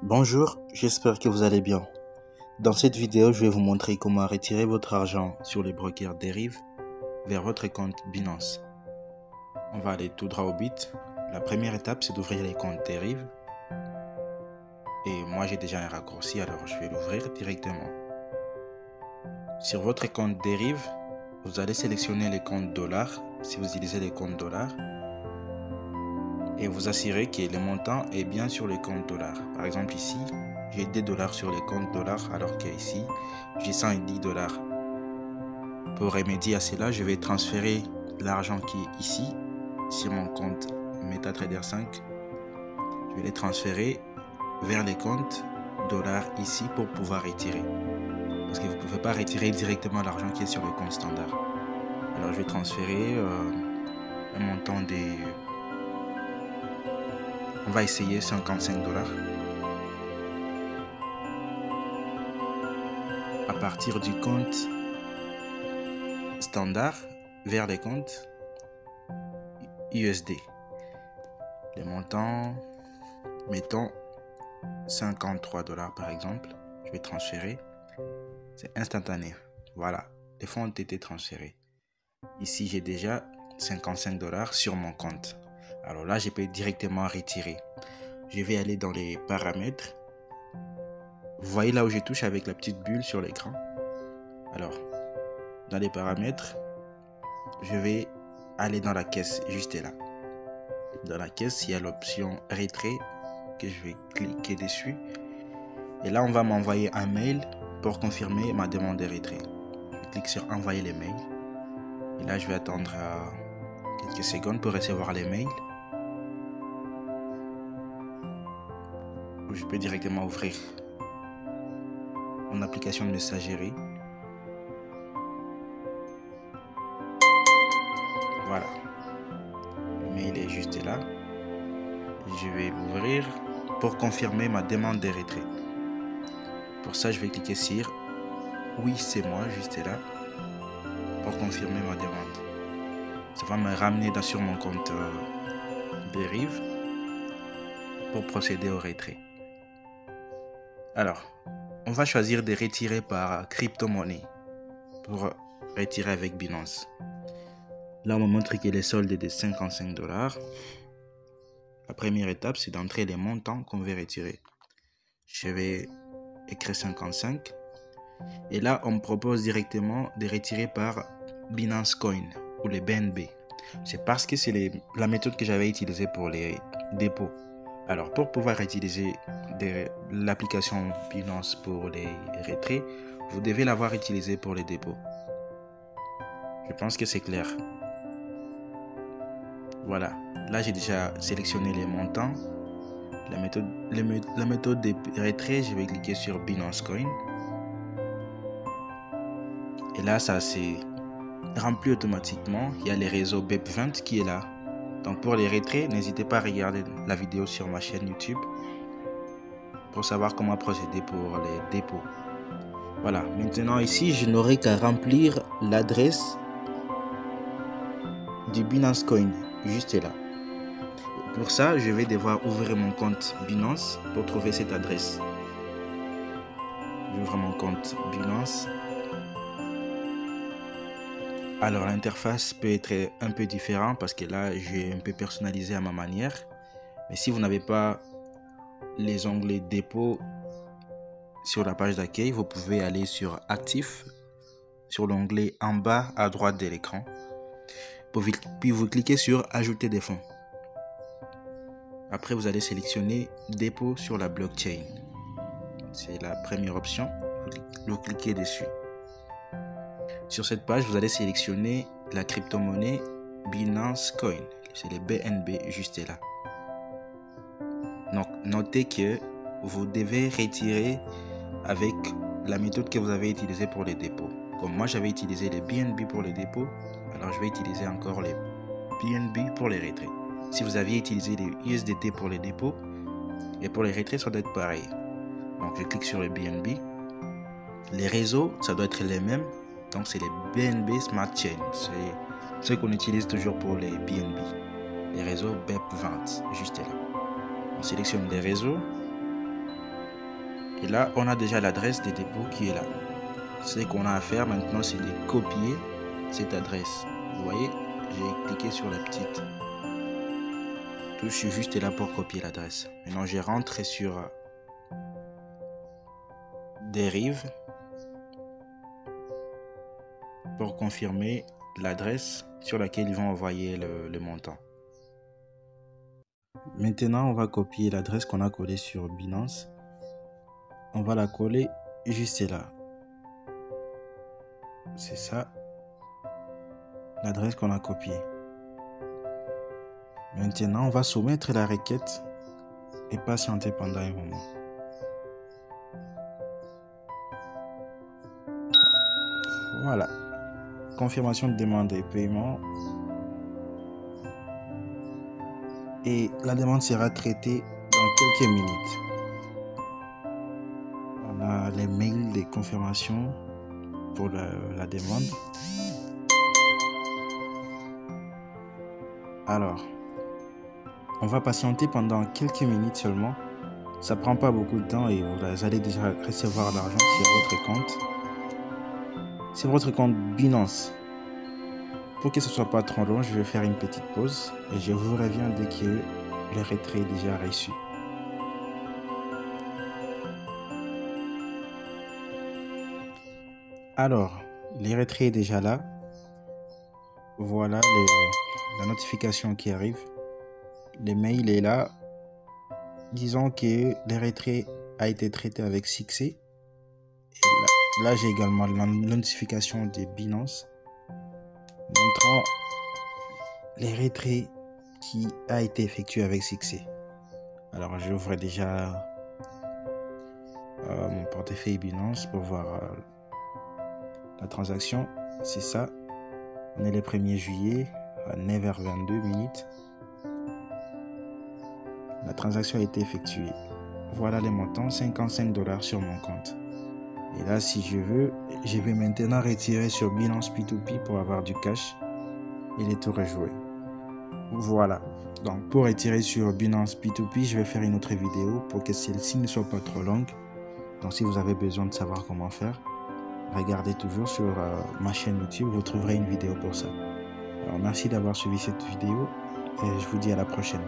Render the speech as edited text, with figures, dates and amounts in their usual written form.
Bonjour, j'espère que vous allez bien. Dans cette vidéo, je vais vous montrer comment retirer votre argent sur les brokers dérive vers votre compte Binance. On va aller tout droit au but. La première étape, c'est d'ouvrir les comptes dérive. Et moi, j'ai déjà un raccourci, alors je vais l'ouvrir directement. Sur votre compte dérive, vous allez sélectionner les comptes dollars, si vous utilisez les comptes dollars, et vous assurer que le montant est bien sur les comptes dollars. Par exemple ici, j'ai 2 dollars sur les comptes dollars, alors qu'ici, j'ai 110 dollars. Pour remédier à cela, je vais transférer l'argent qui est ici, sur mon compte MetaTrader 5. Je vais les transférer vers les comptes dollars ici pour pouvoir retirer. Parce que vous ne pouvez pas retirer directement l'argent qui est sur le compte standard. Alors je vais transférer un montant de... On va essayer 55 dollars. À partir du compte standard vers les comptes USD. Les montants, mettons 53 dollars par exemple. Je vais transférer. C'est instantané. Voilà, les fonds ont été transférés. Ici, j'ai déjà 55 dollars sur mon compte. Alors là, je peux directement retirer. Je vais aller dans les paramètres. Vous voyez là où je touche avec la petite bulle sur l'écran. Alors, dans les paramètres, je vais aller dans la caisse juste là. Dans la caisse, il y a l'option retrait que je vais cliquer dessus. Et là, on va m'envoyer un mail pour confirmer ma demande de retrait. Je clique sur envoyer les mails. Et là, je vais attendre quelques secondes pour recevoir les mails. Je peux directement ouvrir mon application de messagerie. Voilà. Le mail est juste là. Je vais l'ouvrir pour confirmer ma demande de retrait. Pour ça, je vais cliquer sur oui, c'est moi, juste là, pour confirmer ma demande. Ça va me ramener sur mon compte dérive pour procéder au retrait. Alors, on va choisir de retirer par crypto-monnaie pour retirer avec Binance. Là, on me montre que les soldes est de 55 dollars. La première étape, c'est d'entrer les montants qu'on veut retirer. Je vais écrire 55. Et là, on me propose directement de retirer par Binance Coin ou les BNB. C'est parce que c'est la méthode que j'avais utilisée pour les dépôts. Alors, pour pouvoir utiliser l'application Binance pour les retraits, vous devez l'avoir utilisée pour les dépôts. Je pense que c'est clair. Voilà. Là, j'ai déjà sélectionné les montants. La méthode de retrait, je vais cliquer sur Binance Coin. Et là, ça s'est rempli automatiquement. Il y a les réseaux BEP20 qui est là. Donc pour les retraits, n'hésitez pas à regarder la vidéo sur ma chaîne YouTube pour savoir comment procéder pour les dépôts. Voilà, maintenant ici, je n'aurai qu'à remplir l'adresse du Binance Coin, juste là. Pour ça, je vais devoir ouvrir mon compte Binance pour trouver cette adresse. J'ouvre mon compte Binance. Alors l'interface peut être un peu différente parce que là j'ai un peu personnalisé à ma manière. Mais si vous n'avez pas les onglets dépôt sur la page d'accueil, vous pouvez aller sur actif, sur l'onglet en bas à droite de l'écran. Puis vous cliquez sur ajouter des fonds. Après vous allez sélectionner dépôt sur la blockchain. C'est la première option, vous cliquez dessus. Sur cette page, vous allez sélectionner la crypto-monnaie Binance Coin. C'est les BNB juste là. Donc, notez que vous devez retirer avec la méthode que vous avez utilisée pour les dépôts. Comme moi, j'avais utilisé les BNB pour les dépôts, alors je vais utiliser encore les BNB pour les retraits. Si vous aviez utilisé les USDT pour les dépôts, et pour les retraits, ça doit être pareil. Donc, je clique sur les BNB. Les réseaux, ça doit être les mêmes. Donc c'est les BNB Smart Chain, c'est ce qu'on utilise toujours pour les BNB, les réseaux BEP20, juste là. On sélectionne des réseaux Et là, on a déjà l'adresse des dépôts qui est là. Ce qu'on a à faire maintenant, c'est de copier cette adresse. Vous voyez, j'ai cliqué sur la petite touche, je suis juste là pour copier l'adresse. Maintenant, je rentre sur Dérive pour confirmer l'adresse sur laquelle ils vont envoyer le montant. Maintenant, on va copier l'adresse qu'on a collée sur Binance. On va la coller juste là. C'est ça, l'adresse qu'on a copiée. Maintenant, on va soumettre la requête et patienter pendant un moment. Voilà. Confirmation de demande et paiement. Et la demande sera traitée dans quelques minutes. On a les mails de confirmation pour la demande. Alors, on va patienter pendant quelques minutes seulement. Ça prend pas beaucoup de temps et vous allez déjà recevoir l'argent sur votre compte. C'est votre compte Binance. Pour que ce soit pas trop long, je vais faire une petite pause et je vous reviens dès que le retrait est déjà reçu. Alors, le retrait est déjà là. Voilà la notification qui arrive. Le mail est là. Disons que le retrait a été traité avec succès. Et là j'ai également la notification de Binance montrant les retraits qui a été effectué avec succès. Alors j'ouvre déjà mon portefeuille Binance pour voir la transaction. C'est ça. On est le 1er juillet à 9h22. La transaction a été effectuée. Voilà les montants, 55 $ sur mon compte. Et là, si je veux, je vais maintenant retirer sur Binance P2P pour avoir du cash et les tout rejouer. Voilà. Donc, pour retirer sur Binance P2P, je vais faire une autre vidéo pour que celle-ci ne soit pas trop longue. Donc, si vous avez besoin de savoir comment faire, regardez toujours sur ma chaîne YouTube, vous trouverez une vidéo pour ça. Alors, merci d'avoir suivi cette vidéo et je vous dis à la prochaine.